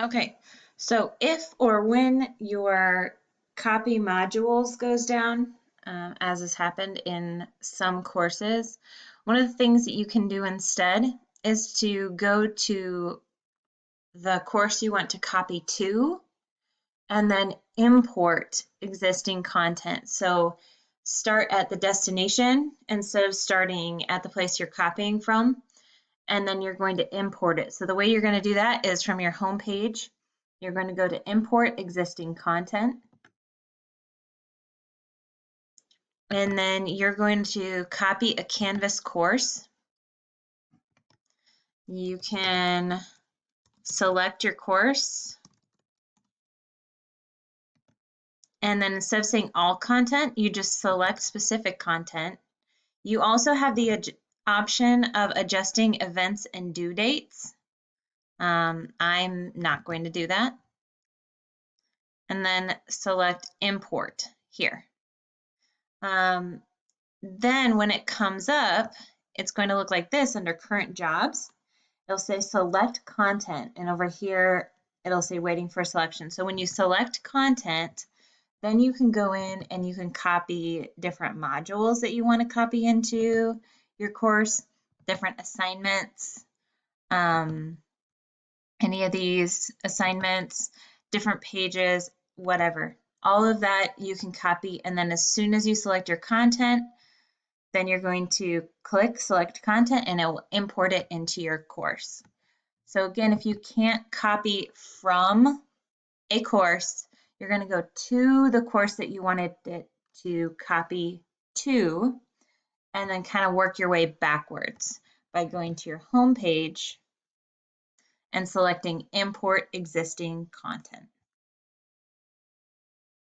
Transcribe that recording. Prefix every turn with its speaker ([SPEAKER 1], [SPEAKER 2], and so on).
[SPEAKER 1] Okay, so if or when your copy modules goes down, as has happened in some courses, one of the things that you can do instead is to go to the course you want to copy to and then import existing content. So start at the destination instead of starting at the place you're copying from, and then you're going to import it. So the way you're going to do that is from your home page, you're going to go to import existing content, and then you're going to copy a Canvas course. You can select your course, and then instead of saying all content, you just select specific content. You also have the option of adjusting events and due dates. I'm not going to do that. And then select import here. Then when it comes up, it's going to look like this under current jobs. It'll say select content, and over here it'll say waiting for selection. So when you select content, then you can go in and you can copy different modules that you want to copy into your course, different assignments, any of these assignments, different pages, whatever. All of that you can copy, and then as soon as you select your content, then you're going to click select content and it will import it into your course. So again, if you can't copy from a course, you're going to go to the course that you wanted it to copy to, and then kind of work your way backwards by going to your home page and selecting import existing content.